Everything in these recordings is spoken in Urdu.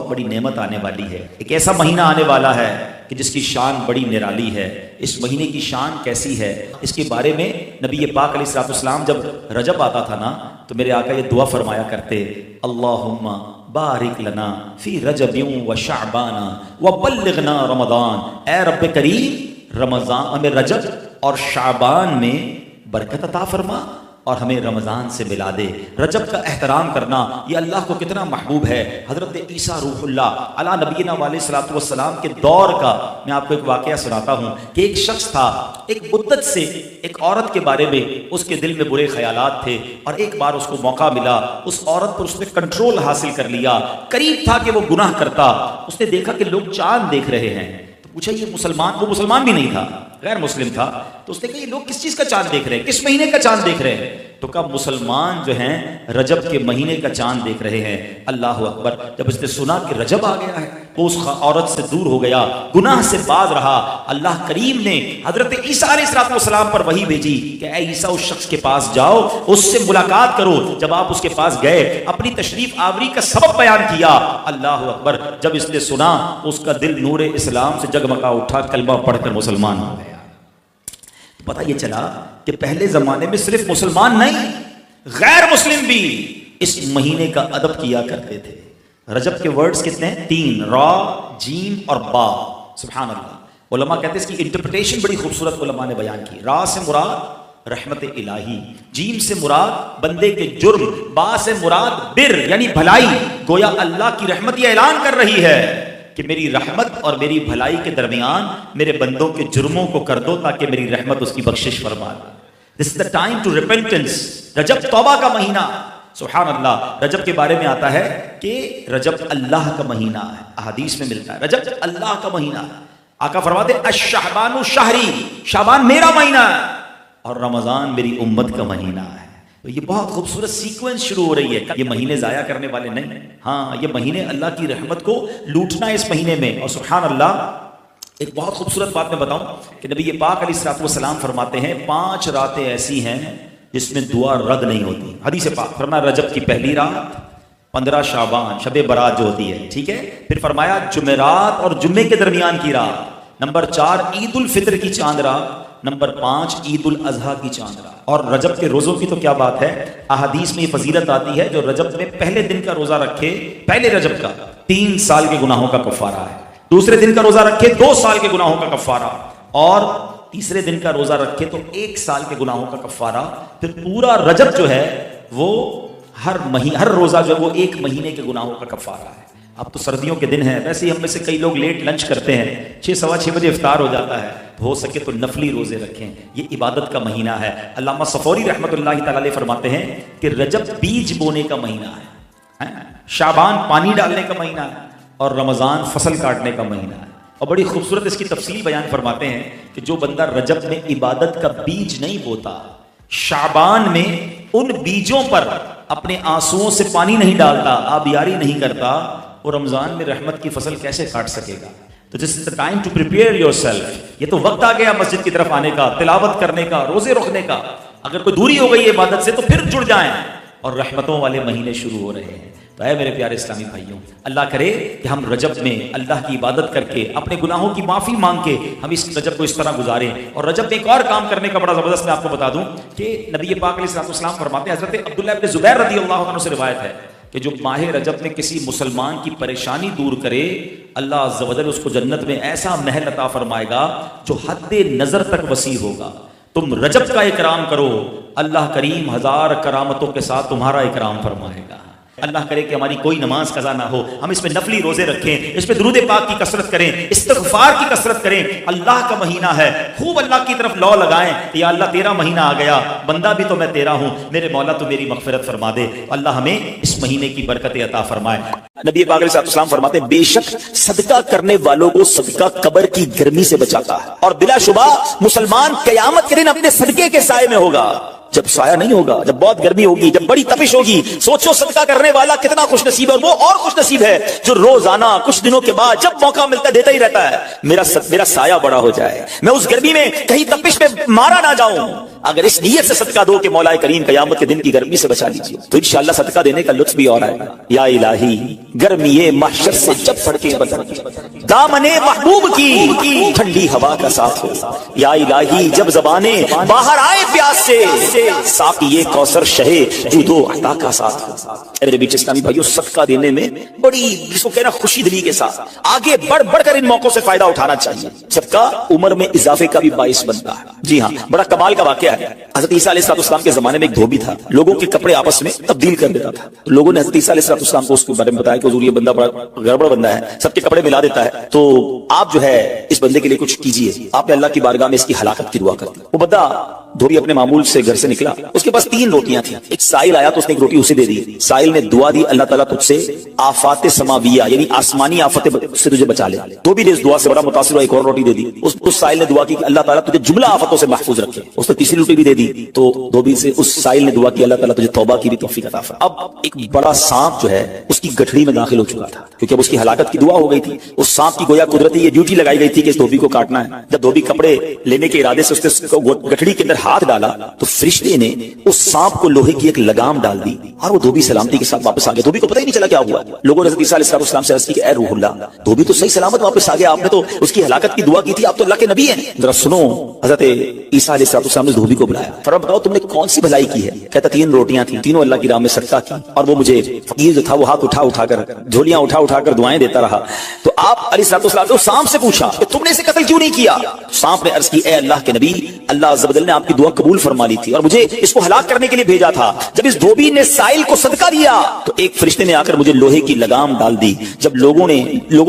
بہت بڑی نعمت آنے والی ہے، ایک ایسا مہینہ آنے والا ہے کہ جس کی شان بڑی نرالی ہے۔ اس مہینے کی شان کیسی ہے، اس کے بارے میں نبی پاک علیہ الصلوۃ والسلام جب رجب آتا تھا نا تو میرے آقا یہ دعا فرمایا کرتے، اللہم بارک لنا فی رجب و شعبان وبلغنا رمضان، اے رب کریم رمضان ہمیں رجب اور شعبان میں برکت عطا فرما اور ہمیں رمضان سے ملا دے۔ رجب کا احترام کرنا یہ اللہ کو کتنا محبوب ہے۔ حضرت عیسیٰ روح اللہ علی نبینا علیہ الصلوۃ والسلام کے دور کا میں آپ کو ایک واقعہ سناتا ہوں کہ ایک شخص تھا، ایک مدت سے ایک عورت کے بارے میں اس کے دل میں برے خیالات تھے، اور ایک بار اس کو موقع ملا، اس عورت پر اس نے کنٹرول حاصل کر لیا۔ قریب تھا کہ وہ گناہ کرتا، اس نے دیکھا کہ لوگ چاند دیکھ رہے ہیں، تو پوچھا یہ مسلمان، وہ مسلمان بھی نہیں تھا، غیر مسلم تھا، تو اس نے کہا یہ لوگ کس چیز کا چاند دیکھ رہے ہیں، کس مہینے کا چاند دیکھ رہے ہیں؟ تو کہا مسلمان جو ہیں رجب کے مہینے کا چاند دیکھ رہے ہیں۔ اللہ اکبر! جب اس نے سنا کہ رجب آ گیا ہے وہ اس عورت سے دور ہو گیا، گناہ سے باز رہا۔ اللہ کریم نے حضرت عیسیٰ علیہ السلام پر وحی بھیجی کہ اے عیسیٰ اس شخص کے پاس جاؤ، اس سے ملاقات کرو۔ جب آپ اس کے پاس گئے، اپنی تشریف آوری کا سبب بیان کیا۔ اللہ اکبر! جب اس نے سنا اس کا دل نور اسلام سے جگمگا اٹھا، کلمہ پڑھ کر مسلمان ہو گیا۔ پتہ یہ چلا کہ پہلے زمانے میں صرف مسلمان نہیں، غیر مسلم بھی اس مہینے کا ادب کیا کرتے تھے۔ رجب کے ورڈز کتنے ہیں؟ 3، را، جیم اور با۔ سبحان اللہ! علماء کہتے ہیں اس کی انٹرپریٹیشن بڑی خوبصورت علماء نے بیان کی۔ را سے مراد رحمت الہی، جیم سے مراد بندے کے جرم، با سے مراد بر یعنی بھلائی۔ گویا اللہ کی رحمت یہ اعلان کر رہی ہے کہ میری رحمت اور میری بھلائی کے درمیان میرے بندوں کے جرموں کو کر دو تاکہ میری رحمت اس کی بخشش فرما دے۔ This is the time to repentance۔ رجب توبہ کا مہینہ۔ سبحان اللہ! رجب کے بارے میں آتا ہے کہ رجب اللہ کا مہینہ ہے، احادیث میں ملتا ہے رجب اللہ کا مہینہ ہے۔ آقا فرماتے ہیں الشعبان شہری، شعبان میرا مہینہ ہے اور رمضان میری امت کا مہینہ ہے۔ تو یہ بہت خوبصورت سیکوینس شروع ہو رہی ہے۔ یہ مہینے ضائع کرنے والے نہیں، ہاں یہ مہینے اللہ کی رحمت کو لوٹنا ہے اس مہینے میں۔ اور سبحان اللہ! ایک بہت خوبصورت بات میں بتاؤں کہ نبی پاک علیہ الصلوۃ والسلام فرماتے ہیں 5 راتیں ایسی ہیں جس میں دعا رد نہیں ہوتی۔ حدیث پاک فرمایا رجب کی پہلی رات، 15 شعبان شب برات جو ہوتی ہے، ٹھیک ہے، پھر فرمایا جمعرات اور جمعے کے درمیان کی رات، نمبر 4 عید الفطر کی چاند رات، نمبر 5 عید الاضحیٰ کی چاند رات۔ اور رجب کے روزوں کی تو کیا بات ہے، احادیث میں یہ فضیلت آتی ہے جو رجب میں پہلے دن کا روزہ رکھے، پہلے رجب کا 3 سال کے گناہوں کا کفارہ ہے، دوسرے دن کا روزہ رکھے 2 سال کے گناہوں کا کفارہ، اور تیسرے دن کا روزہ رکھے تو 1 سال کے گناہوں کا کفارہ۔ پھر پورا رجب جو ہے وہ ہر روزہ جو ہے وہ 1 مہینے کے گناہوں کا کفارہ ہے۔ اب تو سردیوں کے دن ہیں، ویسے ہی ہم میں سے کئی لوگ لیٹ لنچ کرتے ہیں، 6 سوا 6 بجے افطار ہو جاتا ہے، ہو سکے تو نفلی روزے رکھیں، یہ عبادت کا مہینہ ہے۔ علامہ صفوری رحمۃ اللہ تعالی علیہ فرماتے ہیں کہ رجب بیج بونے کا مہینہ ہے، شعبان پانی ڈالنے کا مہینہ ہے، اور رمضان فصل کاٹنے کا مہینہ ہے۔ اور بڑی خوبصورت اس کی تفصیل بیان فرماتے ہیں کہ جو بندہ رجب میں عبادت کا بیج نہیں بوتا، شعبان میں ان بیجوں پر اپنے آنسوؤں سے پانی نہیں ڈالتا، آبیاری نہیں کرتا، وہ رمضان میں رحمت کی فصل کیسے کاٹ سکے گا؟ تو this is the time to prepare yourself. یہ تو وقت آ گیا مسجد کی طرف آنے کا، تلاوت کرنے کا، روزے رکھنے کا۔ اگر کوئی دوری ہو گئی عبادت سے تو پھر جڑ جائیں، اور رحمتوں والے مہینے شروع ہو رہے ہیں۔ تو اے میرے پیارے اسلامی بھائیوں، اللہ کرے کہ ہم رجب میں اللہ کی عبادت کر کے، اپنے گناہوں کی معافی مانگ کے ہم اس رجب کو اس طرح گزاریں۔ اور رجب میں ایک اور کام کرنے کا بڑا زبردست میں آپ کو بتا دوں کہ نبی پاک علیہ السلام فرماتے ہیں، حضرت عبداللہ ابن زبیر رضی اللہ عنہ سے روایت ہے کہ جو ماہ رجب میں کسی مسلمان کی پریشانی دور کرے، اللہ عز و جل اس کو جنت میں ایسا محل عطا فرمائے گا جو حد نظر تک وسیع ہوگا۔ تم رجب کا اکرام کرو، اللہ کریم 1000 کرامتوں کے ساتھ تمہارا اکرام فرمائے گا۔ اللہ کرے کہ ہماری کوئی نماز قضا نہ ہو، ہم اس میں نفلی روزے رکھیں، اس میں درود پاک کی کثرت کریں، استغفار کی کثرت کریں۔ اللہ کا مہینہ ہے، خوب اللہ کی طرف لو لگائیں، یا اللہ تیرا مہینہ آ گیا، بندہ بھی تو میں تیرا ہوں، میرے مولا تو میری مغفرت فرما دے۔ اللہ ہمیں اس مہینے کی برکت عطا فرمائے۔ نبی پاک علیہ السلام فرماتے ہیں بے شک صدقہ کرنے والوں کو صدقہ قبر کی گرمی سے بچاتا ہے، اور بلا شبہ مسلمان قیامت کے دن اپنے صدقے کے سائے میں ہوگا۔ جب سایہ نہیں ہوگا، جب بہت گرمی ہوگی، جب بڑی تپش ہوگی، سوچو صدقہ کرنے والا کتنا خوش نصیب ہے، اور وہ اور خوش نصیب ہے جو روزانہ کچھ دنوں کے بعد جب موقع ملتا ہے دیتا ہی رہتا ہے۔ میرا سایہ بڑا ہو جائے، میں اس گرمی میں کہیں تپش میں مارا نہ جاؤں۔ اگر اس نیت سے صدقہ دو کہ مولا کریم قیامت کے دن کی گرمی سے بچا لیجیے تو انشاءاللہ صدقہ دینے کا لطف بھی اور آئے گا۔ یا الہی گرمی محشر سے جب پڑ کے دامن محبوب کی ٹھنڈی ہوا کا ساتھ ہو، یا الہی جب زبانیں باہر آئے پیاس سے ساقی کوثر شہے جود و عطا کا ساتھ ہو۔ اے میرے بیچ اسلامی بھائیو، صدقہ دینے میں بڑی جس کو کہنا خوشی دلی کے ساتھ آگے بڑھ بڑھ کر ان موقعوں سے فائدہ اٹھانا چاہیے۔ صدقہ عمر میں اضافے کا بھی باعث بنتا ہے۔ جی ہاں، بڑا کمال کا واقعہ ہے۔ حضرت عیسیٰ علیہ السلام کے زمانے میں ایک دھوبی تھا، لوگوں کے کپڑے آپس میں تبدیل کر دیتا تھا۔ لوگوں نے حضرت عیسیٰ علیہ السلام کو اس کے بارے میں بتایا کہ حضور یہ بندہ بڑا گڑبڑ بندہ ہے، سب کے کپڑے ملا دیتا ہے، تو آپ جو ہے اس بندے کے لیے کچھ کیجیے۔ آپ نے اللہ کی بارگاہ میں اس کی ہلاکت کی دعا کر دی۔ وہ بندہ دھوبی اپنے معمول سے گھر سے نکلا، اس کے پاس 3 روٹیاں تھیں۔ ایک سائل آیا تو اس نے ایک روٹی اسے دے دی۔ سائل نے دعا دی، اللہ تعالیٰ تجھ سے آفات سماویہ یعنی آسمانی آفتیں سے تجھے بچا لے۔ دھوبی نے اس دعا سے بڑا متاثر ہوا، ایک اور روٹی دے دی۔ اس سائل نے دعا کی کہ اللہ تعالیٰ تجھے جملہ آفتوں سے محفوظ رکھے۔ اس نے تیسری روٹی بھی دے دی تو دھوبی سے اس سائل نے دعا کی اللہ تعالیٰ تجھے توبہ کی بھی توفیق عطا فرما۔ اب ایک بڑا سانپ جو ہے اس کی گٹھڑی میں داخل ہو چکا تھا، کیونکہ اب اس کی ہلاکت کی دعا ہو گئی تھی۔ اس سانپ کی گویا قدرتی یہ ڈیوٹی لگائی گئی تھی کہ اس دھوبی کو کاٹنا ہے۔ جب دھوبی کپڑے لینے کے ارادے سے اس نے گٹھڑی کے اندر ہاتھ ڈالا تو فرشتے نے اس سانپ کو لوہے کی ایک لگام ڈال دی اور وہ دھوبی سلامتی کے ساتھ واپس آ گیا۔ دھوبی کو پتہ ہی نہیں چلا کیا ہوا۔ لوگوں نے حضرت عیسیٰ علیہ السلام سے عرض کی کہ اے روح اللہ، دھوبی تو صحیح سلامت واپس آ گیا، آپ نے تو اس کی ہلاکت کی دعا کی تھی، آپ تو اللہ کے نبی ہیں۔ ذرا سنو، حضرت عیسیٰ علیہ السلام نے دھوبی کو بلایا، فرمایا بتاؤ تم نے کون سی بھلائی کی ہے؟ کہتا 3 روٹیاں تھیں، تینوں اللہ کی راہ میں صدقہ کی، اور وہ مجھے فقیر جو تھا وہ ہاتھ اٹھا کر جھولیاں اٹھا کر دعائیں دیتا رہا۔ تو آپ علیہ السلام نے سانپ سے پوچھا کہ تم نے اسے قتل کیوں نہیں کیا؟ سانپ نے عرض کی اے اللہ کے نبی، اللہ عز و جل نے آپ کی دعا قبول فرما لی تھی اور مجھے اس کو ہلاک کرنے کے لیے بھیجا تھا۔ جب اس دھوبی نے سائل کو صدقہ دیا تو ایک فرشتے نے آ کر مجھے لوہے کی لگام ڈال دی۔ جب لوگوں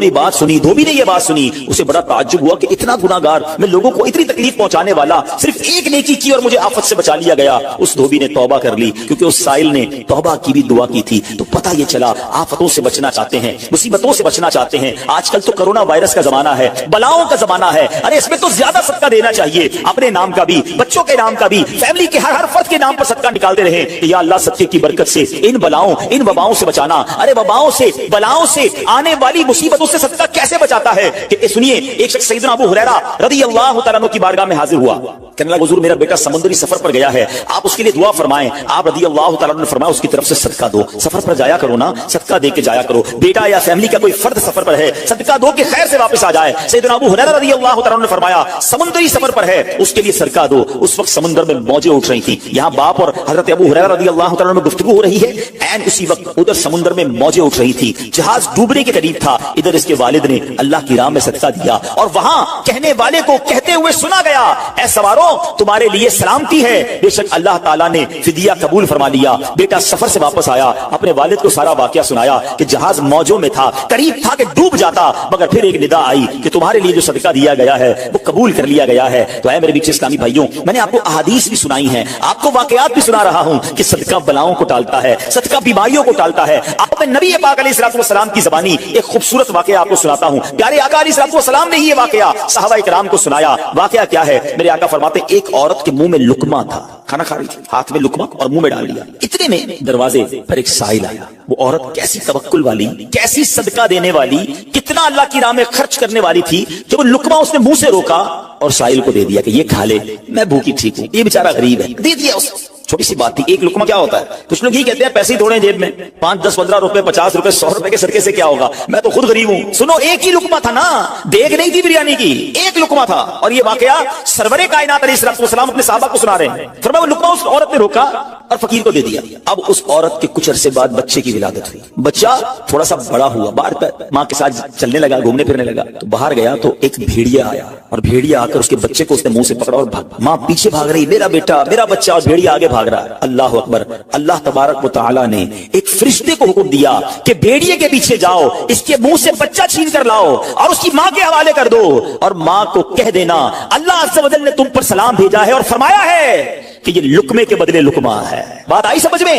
نے بات سنی، دھوبی نے یہ بات سنی، اسے بڑا تعجب ہوا کہ اتنا گناہگار، میں لوگوں کو اتنی تکلیف پہنچانے والا، صرف ایک نیکی کی اور مجھے آفت سے بچا لیا گیا۔ اس دھوبی نے توبہ کر لی، کیونکہ اس سائل نے توبہ کی بھی دعا کی تھی۔ تو پتہ یہ چلا آفتوں سے بچنا چاہتے ہیں، مصیبتوں سے بچنا چاہتے ہیں۔ آج کل تو کرونا وائرس کا زمانہ ہے، بلاؤں کا زمانہ ہے، ارے اس میں تو زیادہ صدقہ دینا چاہیے، اپنے نام کا بھی، بچوں کے نام کا بھی، فیملی کے ہر فرد کے نام پر صدقہ نکالتے رہے کہ یا اللہ صدقے کی برکت سے ان بلاؤں ان وباؤں سے بچانا۔ ارے وباؤں سے بلاؤں سے آنے والی مصیبتوں سے صدقہ کیسے بچاتا ہے کہ سنیے، ایک شخص سیدنا ابو ہریرہ رضی اللہ تعالیٰ عنہ کی بارگاہ میں حاضر ہوا، کہنے لگا حضور میرا بیٹا سمندری سفر پر گیا ہے، آپ اس کے لیے دعا فرمائیں۔ آپ رضی اللہ تعالیٰ عنہ نے فرمایا اس کی طرف سے صدقہ دو، سفر پر جایا کرو نا، صدقہ دے کے جایا کرو، بیٹا یا فیملی کا کوئی فرد سفر پر ہے، صدقہ دو کہ خیر سے واپس آ جائے۔ سیدنا ابو ہریرہ رضی اللہ تعالیٰ عنہ نے فرمایا سمندری سفر پر ہے اس کے لیے صدقہ دو۔ اس وقت سمندر میں موجیں اٹھ رہی تھی، یہاں باپ اور حضرت ابو ہریرہ رضی اللہ تعالیٰ عنہ میں گفتگو ہو رہی ہے، این اسی وقت ادھر سمندر میں موجیں اٹھ رہی تھی، جہاز ڈوبنے کے قریب تھا، ادھر اس کے والد نے اللہ کی راہ میں صدقہ دیا اور وہاں کہنے والے کو کہتے ہوئے سنا گیا اے سواروں تمہارے لیے سلامتی ہے، بے شک اللہ تعالیٰ نے فدیہ قبول فرما لیا۔ بیٹا سفر سے واپس آیا، اپنے والد کو سارا واقعہ سنایا کہ جہاز موجوں میں تھا، قریب تھا کہ ڈوب جاتا، مگر پھر ایک ندا آئی کہ تمہارے لیے جو صدقہ دیا گیا ہے وہ قبول کر لیا گیا ہے۔ تو اے میرے بیچ اسلامی بھائیوں، میں نے آپ کو احادیث بھی سنائی ہیں، آپ کو واقعات بھی سنا رہا ہوں کہ صدقہ بلاؤں کو ٹالتا ہے، صدقہ بیماریوں کو ٹالتا ہے۔ آپ نے نبی پاک علیہ الصلوۃ والسلام کی زبانی ایک خوبصورت واقعہ آپ کو سناتا ہوں، پیارے آقا علیہ الصلوۃ والسلام نے ہی یہ واقعہ صحابہ کرام کو سنایا۔ واقعہ کیا ہے؟ میرے آقا فرماتے ایک عورت کے منہ میں لقمہ تھا، کھانا کھا رہی تھی، ہاتھ میں لقمہ اور منہ میں ڈال لیا، اتنے میں دروازے پر ایک سائل آیا۔ وہ عورت کیسی توکل والی، کیسی صدقہ دینے والی، کتنا اللہ کی راہ میں خرچ کرنے والی تھی کہ وہ لقمہ اس نے منہ سے روکا اور سائل کو دے دیا کہ یہ کھا لے، میں بھوکی ٹھیک ہوں، یہ بیچارہ غریب ہے، دے دیا اس کو۔ چھوٹی سی بات تھی، ایک لقمہ کیا ہوتا ہے؟ کچھ لوگ یہ کہتے ہیں پیسے تھوڑے جیب میں، 5 10 15 روپے 50 روپے 100 روپے کے صدقے سے کیا ہوگا، میں تو خود غریب ہوں۔ سنو، ایک ہی لقمہ تھا نا، دیگ نہیں تھی بریانی کی، ایک لقمہ تھا۔ اور یہ واقعہ سرور کائنات علیہ السلام اپنے صحابہ کو سنا رہے ہیں۔ فرمایا وہ لقمہ اس عورت نے روکا اور فقیر کو دے دیا۔ اب اس عورت کے کچھ عرصے بعد بچے کی ولادت ہوئی، بچہ تھوڑا سا بڑا ہوا، باہر ماں کے ساتھ چلنے لگا، گھومنے پھرنے لگا، تو باہر گیا تو ایک بھیڑیا آیا اور بھیڑیا آ کر اس کے بچے کو اس نے منہ سے پکڑا اور ماں پیچھے بھاگ رہی، میرا بیٹا میرا بچہ، اور بھیڑیا آگے بھاگ رہا ہے۔ اللہ اکبر، اللہ تبارک و تعالی نے ایک فرشتے کو حکم دیا کہ بھیڑیے کے پیچھے جاؤ، اس کے منہ سے بچہ چھین کر لاؤ اور اس کی ماں کے حوالے کر دو، اور ماں کو کہہ دینا اللہ عز و جل نے تم پر سلام بھیجا ہے اور فرمایا ہے کہ یہ لقمے کے بدلے لقمہ ہے۔ بات آئی سمجھ میں؟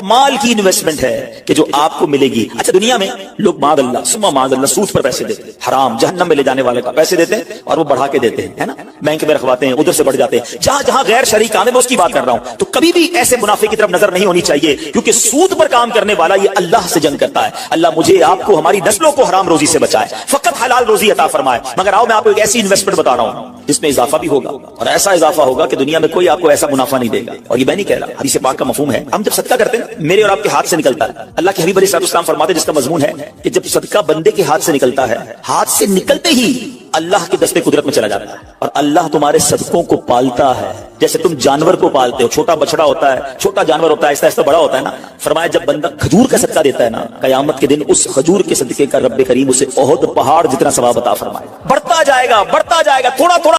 کمال کی انویسٹمنٹ ہے کہ جو آپ کو ملے گی. اچھا دنیا میں لوگ معاذ اللہ ثم معاذ اللہ سود پر پیسے دیتے ہیں, حرام جہنم میں لے جانے والے کا پیسے دیتے ہیں اور وہ بڑھا کے دیتے ہیں, ہے نا, بینک میں رکھواتے ہیں, ادھر سے بڑھ جاتے ہیں. جہاں جہاں غیر شرعی کام ہے میں اس کی بات کر رہا ہوں. تو کبھی بھی ایسے منافع کی طرف نظر نہیں ہونی چاہیے, کیونکہ سود پر کام کرنے والا یہ اللہ سے جنگ کرتا ہے. اللہ مجھے آپ کو ہماری نسلوں کو حرام روزی سے بچائے, فقط حلال روزی عطا فرمائے. مگر آؤ میں آپ کو ایک ایسی انویسٹمنٹ بتا رہا ہوں جس میں اضافہ بھی ہوگا, اور ایسا اضافہ ہوگا کہ دنیا میں کوئی آپ کو ایسا منافع نہیں دے گا. اور یہ میں نہیں کہہ رہا, حدیث پاک کا مفہوم ہے. ہم جب صدقہ کرتے ہیں میرے اور آپ کے ہاتھ سے نکلتا ہے. اللہ کے حبیب علیہ الصلوۃ والسلام فرماتے ہیں جس کا مضمون ہے کہ جب صدقہ بندے کے ہاتھ سے نکلتا ہے, ہاتھ سے نکلتے ہی اللہ کے دستے قدرت میں چلا جاتا ہے, اور اللہ تمہارے صدقوں کو پالتا ہے جیسے تم جانور کو پالتے ہو. چھوٹا بچڑا ہوتا ہے, چھوٹا جانور ہوتا ہے, آہستہ آہستہ بڑا ہوتا ہے نا. فرمایا جب بندہ کھجور کا صدقہ دیتا ہے نا, قیامت کے دن اس کھجور کے صدقے کا رب کریم اسے احد پہاڑ جتنا ثواب عطا فرمائے. بڑھتا جائے گا, بڑھتا جائے گا, تھوڑا تھوڑا